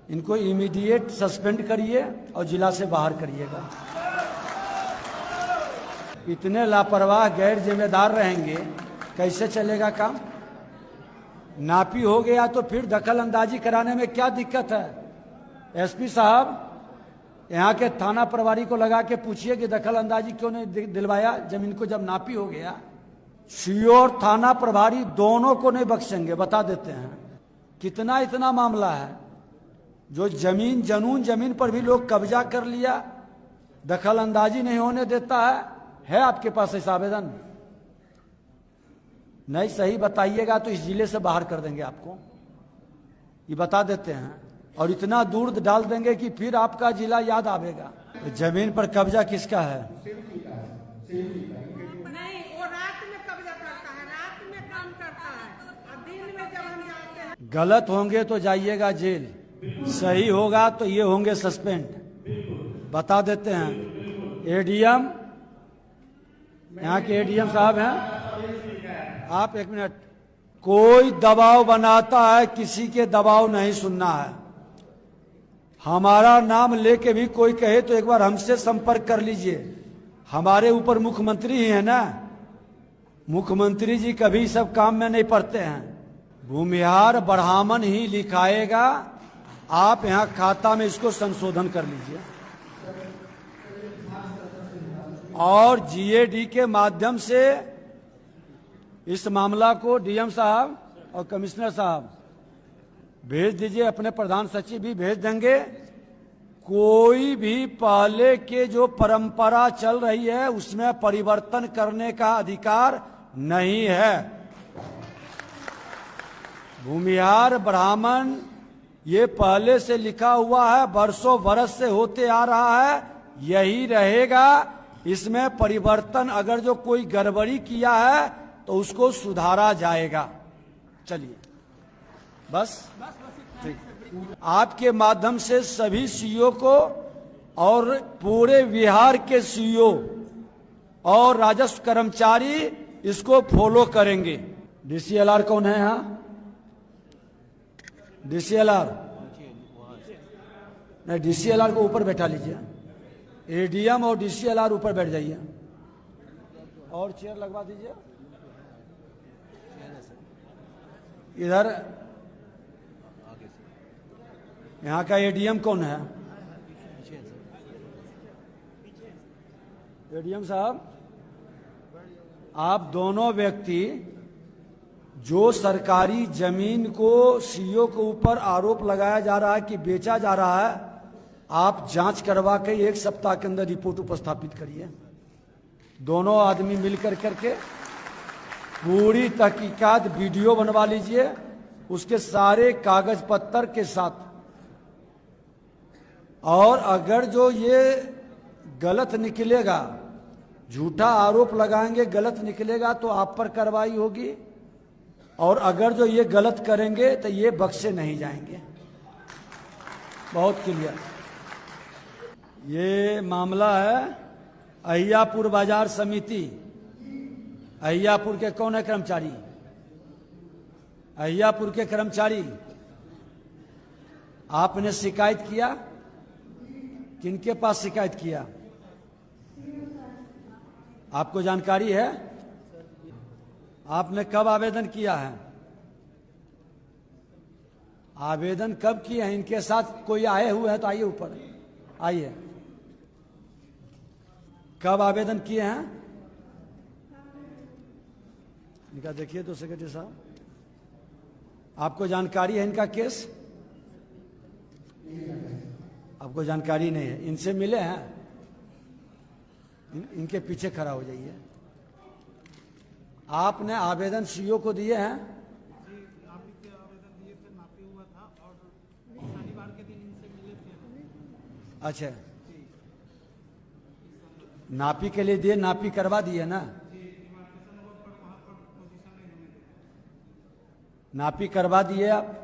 इनको immediate suspend करिए और जिला से बाहर करिएगा। इतने लापरवाह गैर जिम्मेदार रहेंगे, कैसे चलेगा काम? नापी हो गया तो फिर दखल अंदाजी कराने में क्या दिक्कत है? एसपी साहब, यहाँ के थाना प्रभारी को लगा के पूछिए कि दखल अंदाजी क्यों नहीं दिलवाया जमीन को जब नापी हो गया। सीओ और थाना प्रभारी दोनों को नहीं बख्शेंगे, बता देते हैं। कितना इतना मामला है जो जमीन जनून जमीन पर भी लोग कब्जा कर लिया, दखल अंदाजी नहीं होने देता है आपके पास ऐसा आवेदन? नहीं सही बताइएगा तो इस जिले से बाहर कर देंगे आपको, ये बता देते हैं। और इतना दूर डाल देंगे कि फिर आपका जिला याद आवेगा। तो जमीन पर कब्जा किसका है? नहीं, वो रात में कब्जा करता है, रात में काम करता है, और दिन में जब हम जाते हैं। गलत होंगे तो जाइएगा जेल, सही होगा तो ये होंगे सस्पेंड, बता देते हैं। एडीएम, यहाँ के एडीएम साहब हैं, आप एक मिनट। कोई दबाव बनाता है, किसी के दबाव नहीं सुनना है। हमारा नाम लेके भी कोई कहे तो एक बार हमसे संपर्क कर लीजिए। हमारे ऊपर मुख्यमंत्री ही है ना, मुख्यमंत्री जी कभी सब काम में नहीं पड़ते हैं। भूमिहार बढ़ामन ही लिखाएगा, आप यहाँ खाता में इसको संशोधन कर लीजिए। और जीएडी के माध्यम से इस मामला को डीएम साहब और कमिश्नर साहब भेज दीजिए, अपने प्रधान सचिव भी भेज देंगे। कोई भी पहले के जो परंपरा चल रही है उसमें परिवर्तन करने का अधिकार नहीं है। भूमिहार ब्राह्मण ये पहले से लिखा हुआ है, बरसों बरस से होते आ रहा है, यही रहेगा। इसमें परिवर्तन, अगर जो कोई गड़बड़ी किया है तो उसको सुधारा जाएगा। चलिए बस ठीक। आपके माध्यम से सभी सीईओ को और पूरे बिहार के सीईओ और राजस्व कर्मचारी इसको फॉलो करेंगे। डीसीएलआर कौन है यहाँ? डीसीएलआर नहीं, डीसीएलआर को ऊपर बैठा लीजिए। एडीएम और डीसीएलआर ऊपर बैठ जाइए और चेयर लगवा दीजिए। इधर यहाँ का एडीएम कौन है? एडीएम साहब, आप दोनों व्यक्ति जो सरकारी जमीन को सीईओ के ऊपर आरोप लगाया जा रहा है कि बेचा जा रहा है, आप जांच करवा के 1 सप्ताह के अंदर रिपोर्ट उपस्थापित करिए। दोनों आदमी मिलकर करके पूरी तहकीकात वीडियो बनवा लीजिए, उसके सारे कागज पत्तर के साथ। और अगर जो ये गलत निकलेगा, झूठा आरोप लगाएंगे, गलत निकलेगा तो आप पर कार्रवाई होगी। और अगर जो ये गलत करेंगे तो ये बख्शे नहीं जाएंगे। बहुत क्लियर। ये मामला है अहियापुर बाजार समिति। अहियापुर के कौन है कर्मचारी? अहियापुर के कर्मचारी, आपने शिकायत किया? किनके पास शिकायत किया? आपको जानकारी है? आपने कब आवेदन किया है? आवेदन कब किए हैं? इनके साथ कोई आए हुए हैं तो आइए ऊपर आइए। कब आवेदन किए हैं? इनका देखिए तो सेक्रेटरी साहब, आपको जानकारी है इनका केस? आपको जानकारी नहीं है? इनसे मिले हैं? इनके पीछे खड़ा हो जाइए। आपने आवेदन सीईओ को दिए हैं? अच्छा, नापी के लिए दिए, नापी करवा दिए ना? नापी करवा दिए आप?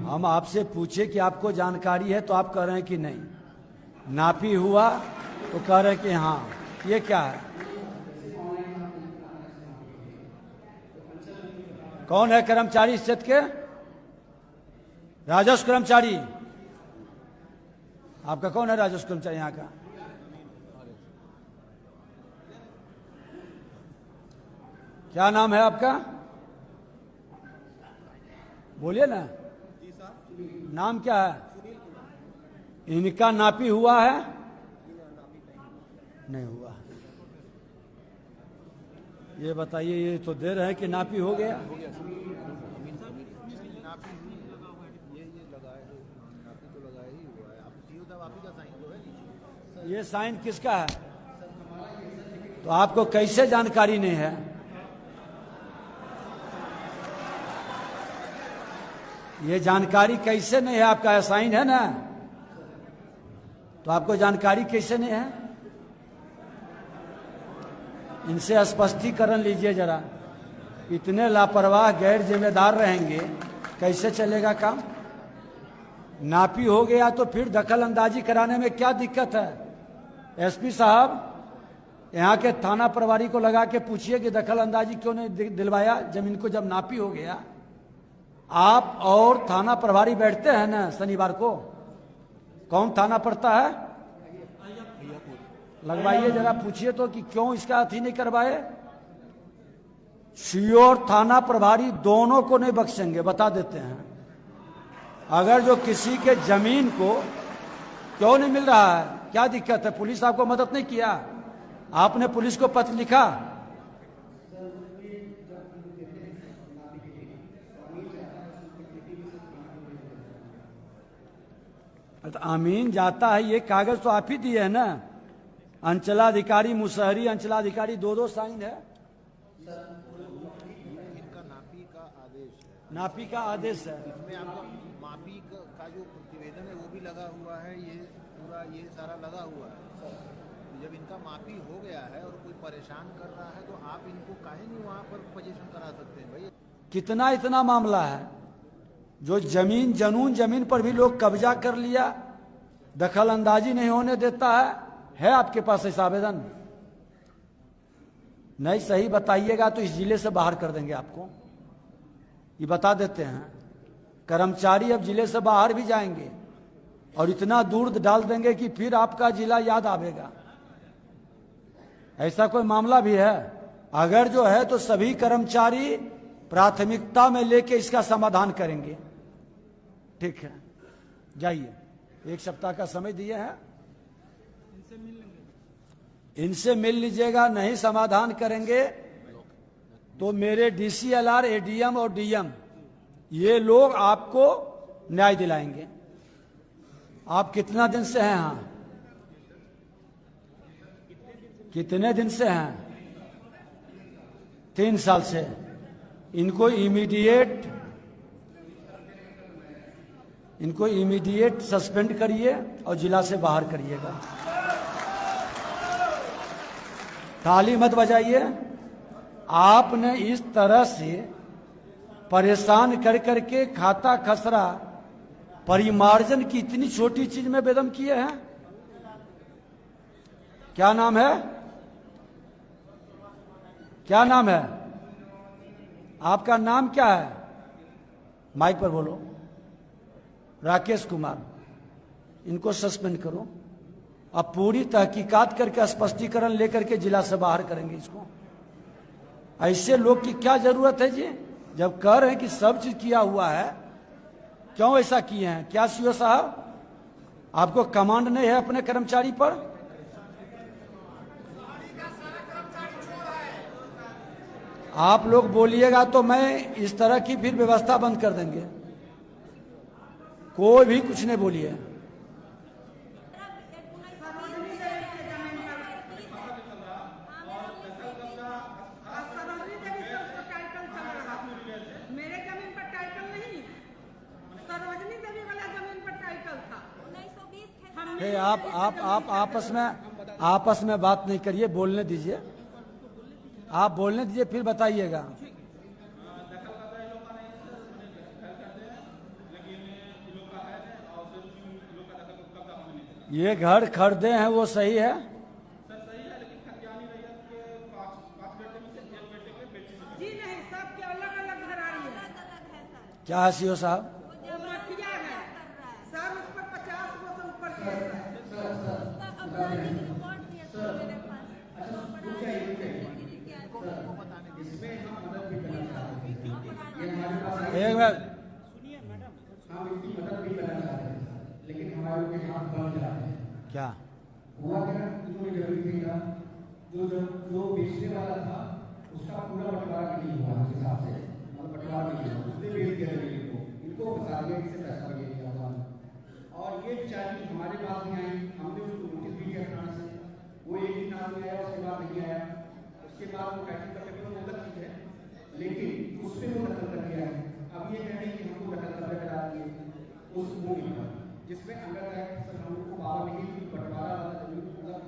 हम आपसे पूछे कि आपको जानकारी है तो आप कह रहे हैं कि नहीं। नापी हुआ तो कह रहे हैं कि हाँ। ये क्या है? कौन है कर्मचारी इस क्षेत्र के? राजस्व कर्मचारी। आपका कौन है राजस्व कर्मचारी यहाँ का? क्या नाम है आपका? बोलिए ना, नाम क्या है? इनका नापी हुआ है? नहीं हुआ। ये बताइए, ये तो दे रहे हैं कि नापी हो गया। ये साइन किसका है? तो आपको कैसे जानकारी नहीं है? ये जानकारी कैसे नहीं है? आपका साइन है ना, तो आपको जानकारी कैसे नहीं है? इनसे स्पष्टीकरण लीजिए जरा। इतने लापरवाह गैर जिम्मेदार रहेंगे, कैसे चलेगा काम? नापी हो गया तो फिर दखल अंदाजी कराने में क्या दिक्कत है? एसपी साहब, यहाँ के थाना प्रभारी को लगा के पूछिए कि दखल अंदाजी क्यों नहीं दिलवाया जमीन को, जब नापी हो गया। आप और थाना प्रभारी बैठते हैं ना शनिवार को, कौन थाना पड़ता है? लगवाइए जरा, पूछिए तो कि क्यों इसका अथी नहीं करवाए। सीओ और थाना प्रभारी दोनों को नहीं बख्शेंगे, बता देते हैं। अगर जो किसी के जमीन को क्यों नहीं मिल रहा है, क्या दिक्कत है? पुलिस आपको मदद नहीं किया? आपने पुलिस को पत्र लिखा? तो अमीन जाता है, ये कागज तो आप ही दिए है ना। अंचलाधिकारी मुसहरी, अंचलाधिकारी दो साइन है। इनका नापी का आदेश है। नापी का आदेश है। इसमें आपका मापी का जो प्रतिवेदन है वो भी लगा हुआ है, ये पूरा ये सारा लगा हुआ है। तो जब इनका मापी हो गया है और कोई परेशान कर रहा है तो आप इनको काहे नहीं वहाँ पर पोजीशन करा सकते हैं भाई? कितना इतना मामला है जो जमीन जनून जमीन पर भी लोग कब्जा कर लिया, दखल अंदाजी नहीं होने देता है आपके पास ऐसा आवेदन? नहीं सही बताइएगा तो इस जिले से बाहर कर देंगे आपको, ये बता देते हैं। कर्मचारी अब जिले से बाहर भी जाएंगे और इतना दूर डाल देंगे कि फिर आपका जिला याद आवेगा। ऐसा कोई मामला भी है? अगर जो है तो सभी कर्मचारी प्राथमिकता में लेके इसका समाधान करेंगे। ठीक है, जाइए, 1 सप्ताह का समय दिए हैं, इनसे मिल लीजिएगा। नहीं समाधान करेंगे तो मेरे डीसीएलआर, एडीएम और डीएम ये लोग आपको न्याय दिलाएंगे। आप कितना दिन से हैं यहाँ? कितने दिन से हैं? 3 साल से। इनको इमीडिएट सस्पेंड करिए और जिला से बाहर करिएगा। ताली मत बजाइए। आपने इस तरह से परेशान कर करके खाता खसरा परिमार्जन की इतनी छोटी चीज में बेदम किए हैं। क्या नाम है? क्या नाम है आपका? नाम क्या है? माइक पर बोलो। राकेश कुमार। इनको सस्पेंड करो। अब पूरी तहकीकात करके स्पष्टीकरण लेकर के जिला से बाहर करेंगे इसको। ऐसे लोग की क्या जरूरत है जी? जब कह रहे हैं कि सब चीज किया हुआ है, क्यों ऐसा किए हैं? क्या सीओ साहब आपको कमांड नहीं है अपने कर्मचारी पर? आप लोग बोलिएगा तो मैं इस तरह की फिर व्यवस्था बंद कर देंगे। कोई भी कुछ नहीं बोलिए। मेरे जमीन पर टाइटल नहीं, सरोजनी देवी वाला जमीन पर टाइटल था। आप आपस में बात नहीं करिए, बोलने दीजिए। आप बोलने दीजिए, फिर बताइएगा। ये घर खरीदे हैं वो सही है? जी नहीं, सबके अलग अलग घर आ रही क्या है सीओ साहब? वो माफिया है सर, उस पर 50 गो से ऊपर केस है। एक बार लेकिन हमारे के हाथ बंद जाते हैं। क्या हुआ क्या, इन्होंने जरूरी थी ना, जो बेचने वाला था उसका पूरा बंटवारा नहीं हुआ उस हिसाब से, मतलब बंटवारा नहीं हुआ, उसने बेच दिया जमीन को, इनको फंसा दिया, इससे पैसा ले लिया हुआ। और ये बेचारी हमारे पास नहीं आई, हमने उसको नोटिस भी किया थाने से, वो एक दिन आदमी आया, उसके बाद नहीं आया, उसके बाद वो टाइटिल का पेपर वो अलग चीज है, लेकिन उससे वो दखल कर दिया है। अब ये कह रहे हैं कि हमको दखल कब्जा करा दिए उस भूमि पर, जिसमें अंडर सर हम लोग को बाबा नहीं कि बंटवारा वाला जमीन, मतलब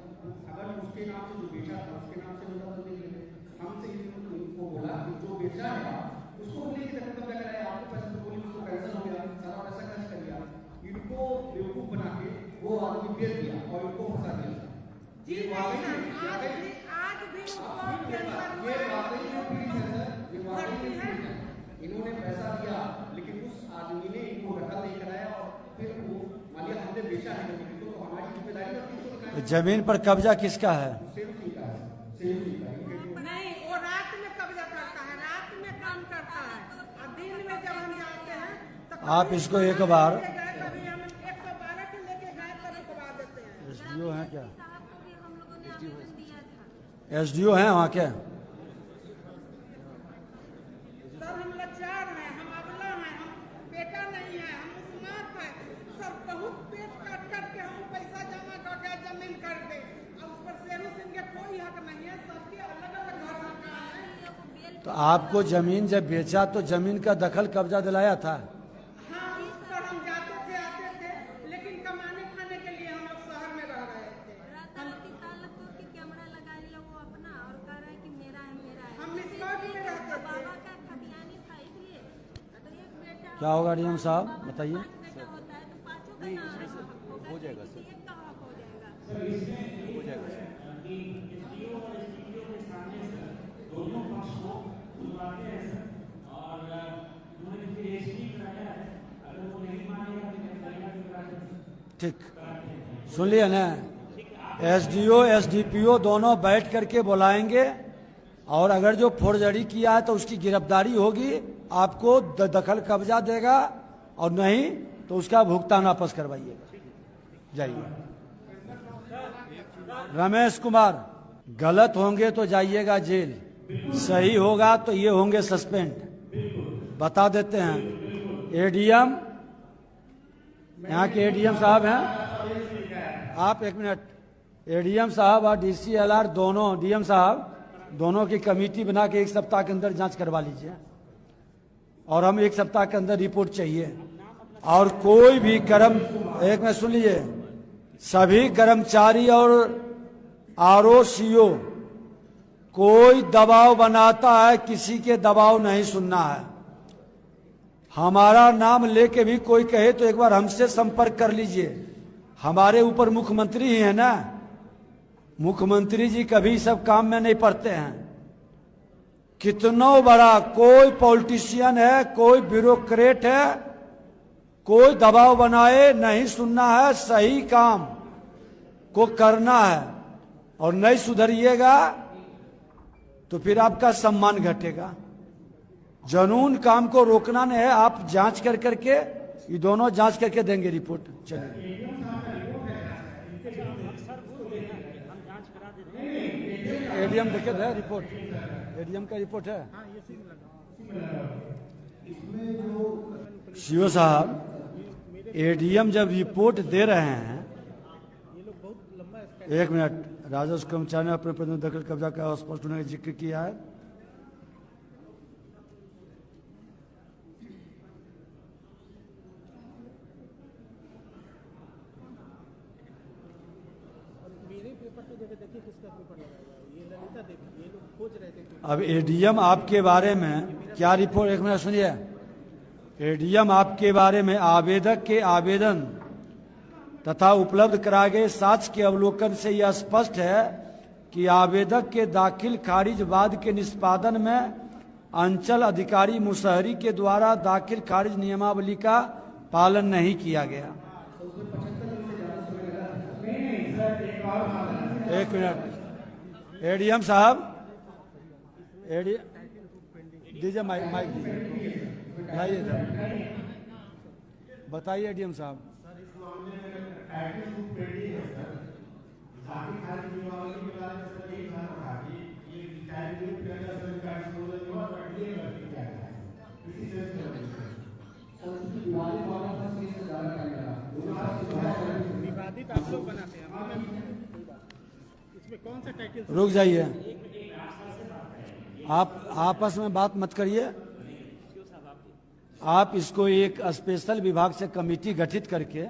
अगर उसके नाम से जो बेचा था उसके नाम से मतलब नहीं लेते, हमसे उनको बोला कि जो बेचा है उसको बोले कि दखल कब्जा कराया, आपको पैसा तो बोली उसको कैंसिल हो गया, सारा पैसा खर्च कर दिया, इनको बेवकूफ बना के वो आदमी बेच दिया और इनको फंसा दिया। जी ये नहीं वाकई सर, आज भी उसको कैंसर हुआ ये है। वाकई में पीड़ित है सर, ये वाकई में पीड़ित है। इन्होंने पैसा दिया लेकिन उस आदमी ने इनको दखल नहीं कराया, और फिर वो मान लिया हमने बेचा है जमीन को, तो हमारी जिम्मेदारी है तो जमीन पर कब्जा किसका है? सेवसी का है, सेवसी का है। नहीं, वो रात में कब्जा करता है, रात में काम करता है, और दिन में जब हम जाते हैं तो आप इसको एक बार कभी हम 112 के लेके गए तो रुकवा देते हैं। एसडीओ हैं क्या? साहब को भी हम लोगों ने आवेदन दिया था। एसडीओ हैं वहाँ के? सर हम लाचार हैं, हम अबला हैं, हम बेटा नहीं है, हम उस्मात है सर, बहुत पेट काट काट के हम पैसा जमा करके जमीन कर दे, और उस पर शेरू सिंह के कोई हक नहीं है, सबके अलग अलग घर मकान है। तो आपको जमीन जब बेचा तो जमीन का दखल कब्जा दिलाया था? हाँ, उस पर हम जाते थे आते थे, लेकिन कमाने खाने के लिए हम लोग शहर में रह रहे थे। राताराती ताला तोड़ के कैमरा लगा लिया वो अपना, और कह रहा है कि मेरा है मेरा है। हम रिसोर्ट में रहते थे। बाबा का खतियानी था इसलिए, तो एक बेटा क्या होगा डीएम साहब बताइए? 5 बेटा होता है तो 5 का ना हो जाएगा सर, एक का हक हो जाएगा। ठीक, सुन लिया ना? एसडीओ एसडीपीओ दोनों बैठ करके बुलाएंगे, और अगर जो फोर्जरी किया है तो उसकी गिरफ्तारी होगी, आपको दखल कब्जा देगा, और नहीं तो उसका भुगतान वापस करवाइएगा। जाइए। रमेश कुमार, गलत होंगे तो जाइएगा जेल, सही होगा तो ये होंगे सस्पेंड। बता देते हैं। एडीएम, यहाँ के एडीएम साहब हैं, आप एक मिनट, एडीएम साहब और डीसीएलआर दोनों, डीएम साहब दोनों की कमेटी बना के 1 सप्ताह के अंदर जांच करवा लीजिए, और हम 1 सप्ताह के अंदर रिपोर्ट चाहिए। और कोई भी एक में सुन लीजिए, सभी कर्मचारी और आरओसीओ कोई दबाव बनाता है, किसी के दबाव नहीं सुनना है। हमारा नाम लेके भी कोई कहे तो एक बार हमसे संपर्क कर लीजिए। हमारे ऊपर मुख्यमंत्री ही है ना, मुख्यमंत्री जी कभी सब काम में नहीं पड़ते हैं। कितना बड़ा कोई पॉलिटिशियन है, कोई ब्यूरोक्रेट है, कोई दबाव बनाए नहीं सुनना है, सही काम को करना है, और नहीं सुधरिएगा तो फिर आपका सम्मान घटेगा। जनून काम को रोकना नहीं है। आप जांच कर करके, ये दोनों जांच करके देंगे रिपोर्ट। चलिए, एडीएम देखे है रिपोर्ट, एडीएम का रिपोर्ट है। सीओ साहब, एडीएम जब रिपोर्ट दे रहे हैं, एक मिनट, राजस्व कर्मचारी ने अपने प्रतिनिधि दखल कब्जा का स्पष्ट होने का जिक्र किया है। अब एडीएम आपके बारे में क्या रिपोर्ट, एक मिनट सुनिए। एडीएम आपके बारे में आवेदक के आवेदन तथा उपलब्ध कराए गए साक्ष्य के अवलोकन से यह स्पष्ट है कि आवेदक के दाखिल खारिज वाद के निष्पादन में अंचल अधिकारी मुसहरी के द्वारा दाखिल खारिज नियमावली का पालन नहीं किया गया। एक मिनट, एडीएम साहब, दीजिए माइक दीजिए, लाइए सर, बताइए एडीएम साहब। विवादित आप लोग बनाते हैं, इसमें कौन सा टाइटल? रुक जाइए, आप आपस में बात मत करिए। आप इसको एक स्पेशल विभाग से कमेटी गठित करके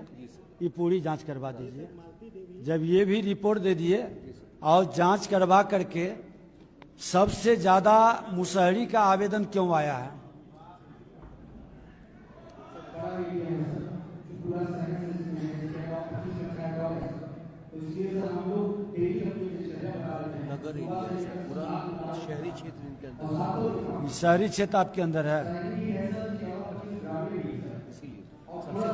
ये पूरी जांच करवा दीजिए। जब ये भी रिपोर्ट दे दिए और जांच करवा करके सबसे ज्यादा मुसहरी का आवेदन क्यों आया है, नगर एरिया है, पूरा शहरी क्षेत्र इनके अंदर, ये शहरी क्षेत्र आपके अंदर है, इसीलिए सबसे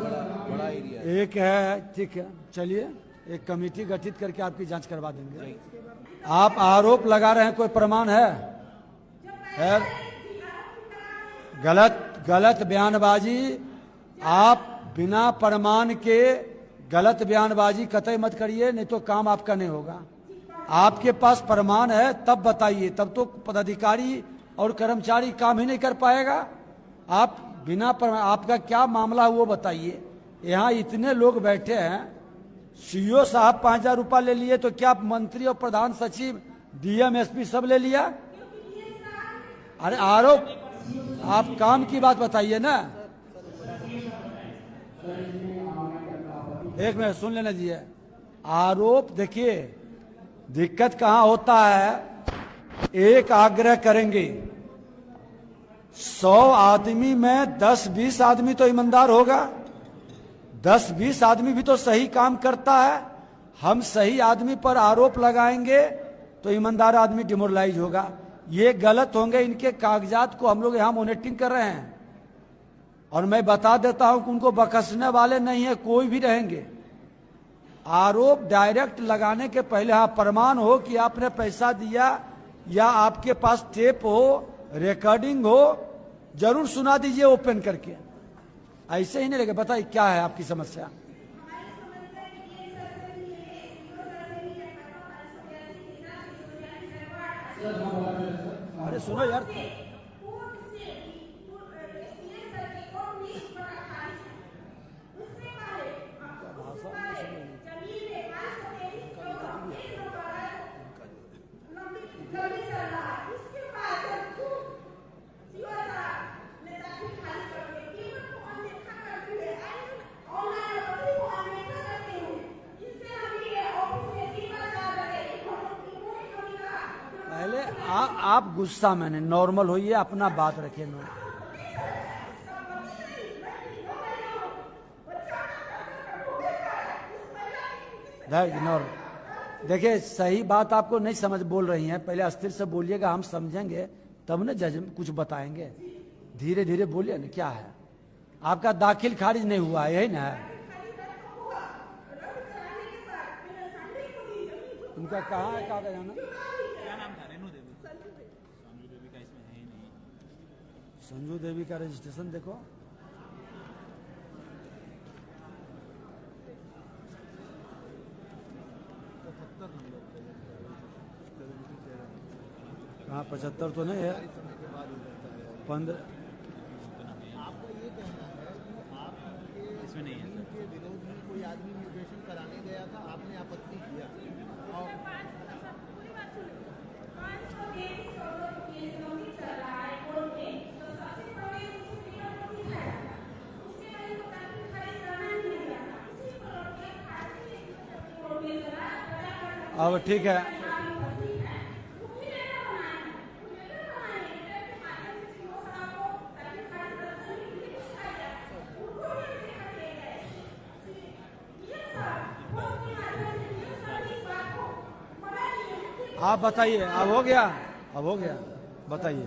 बड़ा एरिया है। एक है, ठीक है, चलिए एक कमेटी गठित करके आपकी जांच करवा देंगे। आप आरोप लगा रहे हैं, कोई प्रमाण है? गलत बयानबाजी, आप बिना प्रमाण के गलत बयानबाजी कतई मत करिए, नहीं तो काम आपका नहीं होगा। आपके पास प्रमाण है तब बताइए, तब तो पदाधिकारी और कर्मचारी काम ही नहीं कर पाएगा। आप बिना प्रमाण, आपका क्या मामला वो बताइए। यहाँ इतने लोग बैठे हैं, सीईओ साहब 5,000 रुपया ले लिए, तो क्या मंत्री और प्रधान सचिव, डीएम, एसपी सब ले लिया? अरे आरोप, आप काम की बात बताइए ना। एक मिनट सुन लेना दीजिए। आरोप देखिए, दिक्कत कहां होता है, एक आग्रह करेंगे, 100 आदमी में 10-20 आदमी तो ईमानदार होगा, 10-20 आदमी भी तो सही काम करता है। हम सही आदमी पर आरोप लगाएंगे तो ईमानदार आदमी डिमोरलाइज होगा। ये गलत होंगे, इनके कागजात को हम लोग यहाँ मॉनिटरिंग कर रहे हैं। और मैं बता देता हूं कि उनको बख्शने वाले नहीं है, कोई भी रहेंगे। आरोप डायरेक्ट लगाने के पहले हाँ प्रमाण हो कि आपने पैसा दिया, या आपके पास टेप हो, रिकॉर्डिंग हो, जरूर सुना दीजिए ओपन करके। ऐसे ही नहीं लगे। बताइए क्या है आपकी समस्या? अरे सुनो यार, पहले आप गुस्सा में नहीं, नॉर्मल होइए, अपना बात रखिए। देखिए सही बात आपको नहीं समझ बोल रही हैं, पहले अस्थिर से बोलिएगा, हम समझेंगे तब ना जज कुछ बताएंगे। धीरे धीरे बोलिए ना। क्या है आपका दाखिल खारिज नहीं हुआ, यही ना है? उनका कहाँ है कागज आना? क्या नाम था? रेनू देवी। संजू देवी का इसमें है ही नहीं। संजू देवी का रजिस्ट्रेशन देखो। हाँ 75 तो नहीं है, 15। आपका ये कहना है कि आपके इसमें नहीं है। के विरोध में कोई आदमी म्यूटेशन कराने गया था, आपने आपत्ति किया और अब ठीक है, आप बताइए। अब हो गया, अब हो गया, बताइए।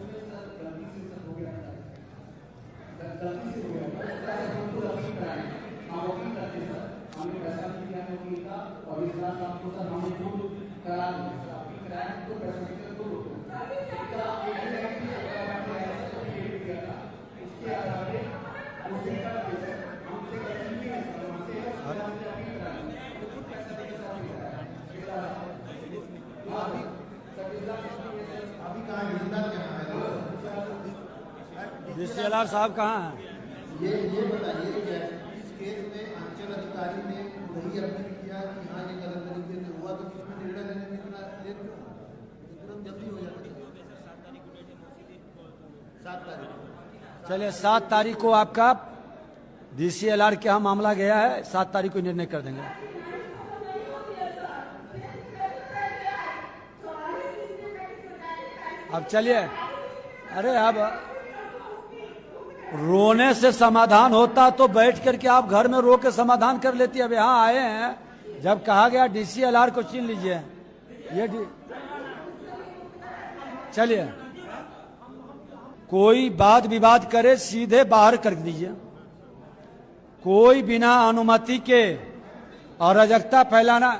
गलती से हो गया था, इस तरह से हमको अपील कराएं, हम अपील करते हैं सर, हमने पैसा भी दिया है वकील का, और इस बार आपको सर हमने खुद करा दिया सर, अपील कराएं तो पैसा देकर तो रोको। इसका एक ही है कि अगर आपने ऐसा कोई डेट दिया था, उसके आधार पर उसी का पैसा हमसे गलती नहीं है सर, हमसे हमने अपील कराई, तो खुद पैसा देकर सर अपील कराया। अभी कहाँ डिजिटल क्या है? DCLR साहब कहाँ हैं? ये बताइए कि इस केस में अंचल अधिकारी ने वही अपील किया कि हाँ ये गलत तरीके से हुआ, तो किसमें निर्णय लेने में इतना लेट क्यों? तो तुरंत जल्दी हो जाता है। 7 तारीख। चलिए 7 तारीख को आपका DCLR के यहाँ मामला गया है, 7 तारीख को निर्णय कर देंगे। अब चलिए, अरे अब रोने से समाधान होता तो बैठ करके आप घर में रो के समाधान कर लेती। अब यहाँ आए हैं, जब कहा गया DCLR को छीन लीजिए, ये चलिए कोई वाद विवाद करे सीधे बाहर कर दीजिए। कोई बिना अनुमति के अराजकता फैलाना,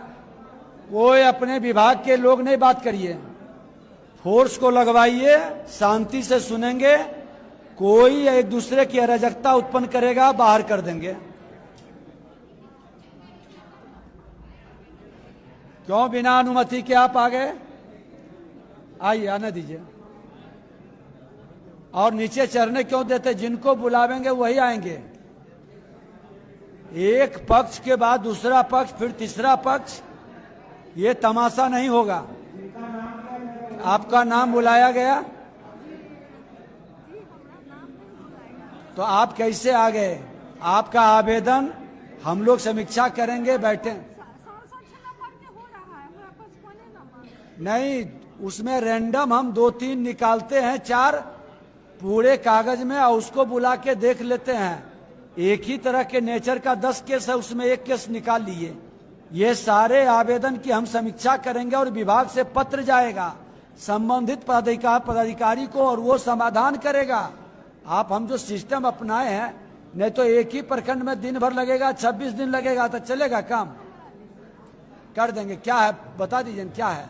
कोई अपने विभाग के लोग नहीं बात करिए, फोर्स को लगवाइए, शांति से सुनेंगे। कोई एक दूसरे की अराजकता उत्पन्न करेगा, बाहर कर देंगे। क्यों बिना अनुमति के आप आ गए? आइए, आने दीजिए। और नीचे चढ़ने क्यों देते? जिनको बुलावेंगे वही आएंगे। एक पक्ष के बाद दूसरा पक्ष, फिर तीसरा पक्ष, ये तमाशा नहीं होगा। आपका नाम बुलाया गया तो आप कैसे आ गए? आपका आवेदन हम लोग समीक्षा करेंगे, बैठे नहीं, उसमें रैंडम हम 2-3 निकालते हैं, 4 पूरे कागज में, और उसको बुला के देख लेते हैं। एक ही तरह के नेचर का 10 केस है, उसमें 1 केस निकाल लिए। ये सारे आवेदन की हम समीक्षा करेंगे और विभाग से पत्र जाएगा संबंधित पदाधिकारी को, और वो समाधान करेगा। आप हम जो सिस्टम अपनाए हैं, नहीं तो एक ही प्रखंड में दिन भर लगेगा, 26 दिन लगेगा, तो चलेगा काम? कर देंगे। क्या है बता दीजिए, क्या है?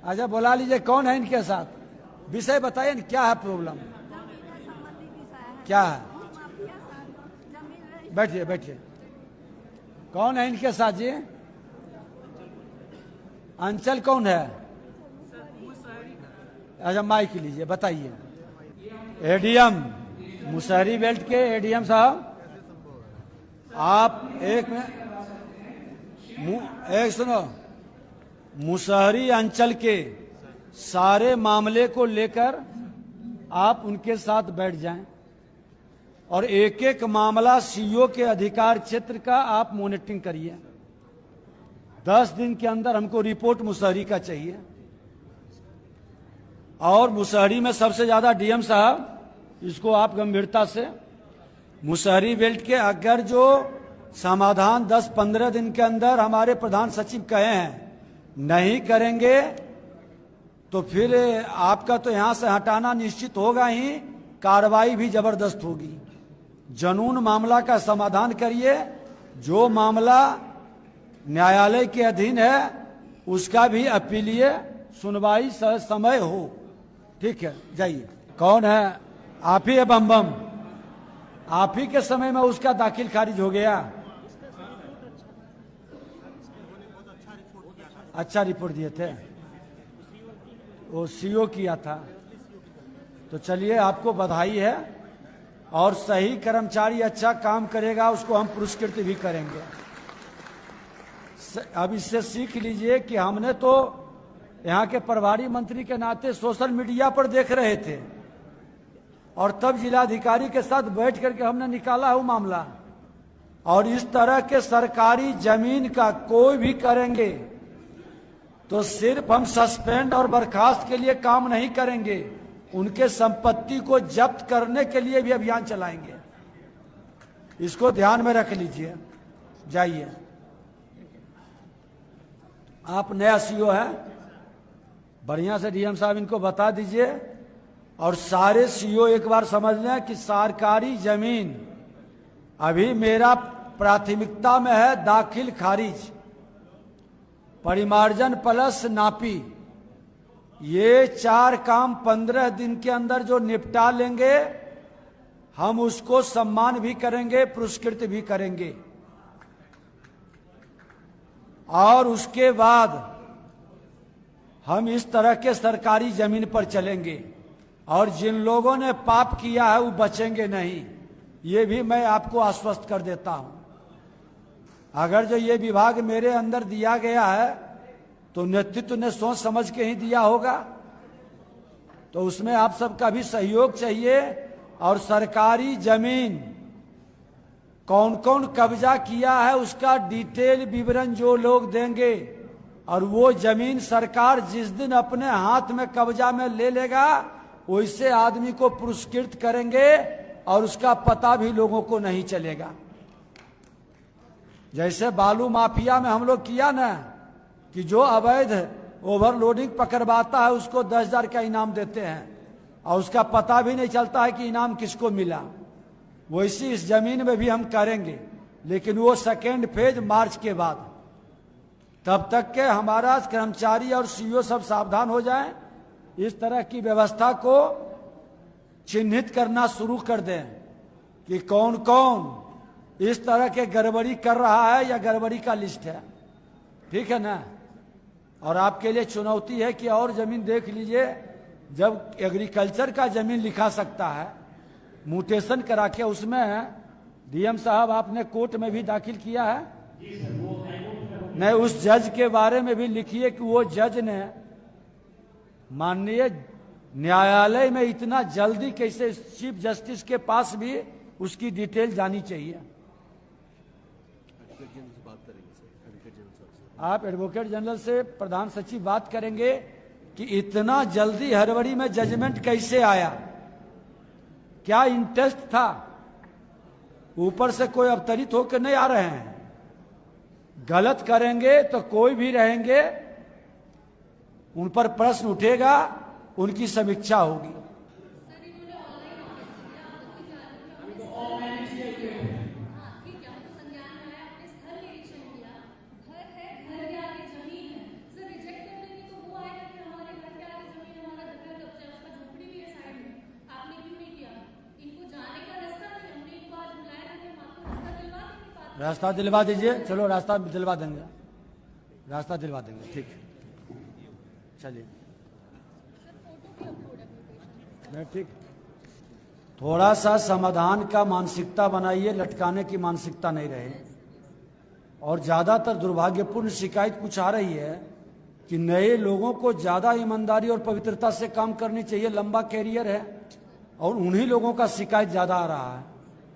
अच्छा बुला लीजिए, कौन है इनके साथ? विषय बताइए, क्या है प्रॉब्लम, क्या है? बैठिए बैठिए। कौन है इनके साथ जी? अंचल कौन है? अच्छा माइक लीजिए, बताइए। एडीएम मुसहरी बेल्ट के एडीएम साहब, आप एक सुनो, मुसहरी अंचल के सारे मामले को लेकर आप उनके साथ बैठ जाएं और एक एक मामला सीओ के अधिकार क्षेत्र का आप मॉनिटरिंग करिए। 10 दिन के अंदर हमको रिपोर्ट मुसहरी का चाहिए, और मुसहरी में सबसे ज्यादा डीएम साहब, इसको आप गंभीरता से, मुसहरी बेल्ट के अगर जो समाधान 10-15 दिन के अंदर हमारे प्रधान सचिव कहे हैं नहीं करेंगे तो फिर आपका तो यहां से हटाना निश्चित होगा ही, कार्रवाई भी जबरदस्त होगी। जनून मामला का समाधान करिए, जो मामला न्यायालय के अधीन है उसका भी अपीलीय सुनवाई समय हो। ठीक है, जाइए। कौन है? आप ही है बम बम, आप ही के समय में उसका दाखिल खारिज हो गया। अच्छा रिपोर्ट दिए थे, वो सीओ किया था। तो चलिए, आपको बधाई है, और सही कर्मचारी अच्छा काम करेगा उसको हम पुरस्कृत भी करेंगे। अब इससे सीख लीजिए कि हमने तो यहाँ के प्रभारी मंत्री के नाते सोशल मीडिया पर देख रहे थे, और तब जिलाधिकारी के साथ बैठ करके हमने निकाला है वो मामला। और इस तरह के सरकारी जमीन का कोई भी करेंगे तो सिर्फ हम सस्पेंड और बर्खास्त के लिए काम नहीं करेंगे, उनके संपत्ति को जब्त करने के लिए भी अभियान चलाएंगे। इसको ध्यान में रख लीजिए। जाइए, आप नया सीओ है, बढ़िया से डीएम साहब इनको बता दीजिए। और सारे सीओ एक बार समझ लें कि सरकारी जमीन अभी मेरा प्राथमिकता में है दाखिल खारिज, परिमार्जन प्लस नापी। ये 4 काम 15 दिन के अंदर जो निपटा लेंगे हम उसको सम्मान भी करेंगे, पुरस्कृत भी करेंगे। और उसके बाद हम इस तरह के सरकारी जमीन पर चलेंगे और जिन लोगों ने पाप किया है वो बचेंगे नहीं, ये भी मैं आपको आश्वस्त कर देता हूं। अगर जो ये विभाग मेरे अंदर दिया गया है तो नेतृत्व ने सोच समझ के ही दिया होगा, तो उसमें आप सबका भी सहयोग चाहिए। और सरकारी जमीन कौन कौन कब्जा किया है उसका डिटेल विवरण जो लोग देंगे, और वो जमीन सरकार जिस दिन अपने हाथ में कब्जा में ले लेगा वैसे आदमी को पुरस्कृत करेंगे और उसका पता भी लोगों को नहीं चलेगा। जैसे बालू माफिया में हम लोग किया ना कि जो अवैध ओवरलोडिंग पकड़वाता है उसको 10,000 का इनाम देते हैं और उसका पता भी नहीं चलता है कि इनाम किसको मिला। वैसी इस जमीन में भी हम करेंगे, लेकिन वो सेकेंड फेज मार्च के बाद। तब तक के हमारा कर्मचारी और सीईओ सब सावधान हो जाएं, इस तरह की व्यवस्था को चिन्हित करना शुरू कर दें कि कौन कौन इस तरह के गड़बड़ी कर रहा है या गड़बड़ी का लिस्ट है। ठीक है ना। और आपके लिए चुनौती है कि और जमीन देख लीजिए, जब एग्रीकल्चर का जमीन लिखा सकता है म्यूटेशन करा के, उसमें डीएम साहब आपने कोर्ट में भी दाखिल किया है नहीं, उस जज के बारे में भी लिखिए कि वो जज ने माननीय न्यायालय में इतना जल्दी कैसे, चीफ जस्टिस के पास भी उसकी डिटेल जानी चाहिए। आप एडवोकेट जनरल से प्रधान सचिव बात करेंगे कि इतना जल्दी हड़बड़ी में जजमेंट कैसे आया, क्या इंटरेस्ट था, ऊपर से कोई अवतरित होकर नहीं आ रहे हैं। गलत करेंगे तो कोई भी रहेंगे, उन पर प्रश्न उठेगा, उनकी समीक्षा होगी। रास्ता दिलवा दीजिए, चलो रास्ता दिलवा देंगे, रास्ता दिलवा देंगे। ठीक है, चलिए मैं ठीक। थोड़ा सा समाधान का मानसिकता बनाइए, लटकाने की मानसिकता नहीं रहे। और ज़्यादातर दुर्भाग्यपूर्ण शिकायत कुछ आ रही है कि नए लोगों को ज़्यादा ईमानदारी और पवित्रता से काम करनी चाहिए, लंबा कैरियर है, और उन्हीं लोगों का शिकायत ज़्यादा आ रहा है।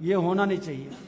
ये होना नहीं चाहिए।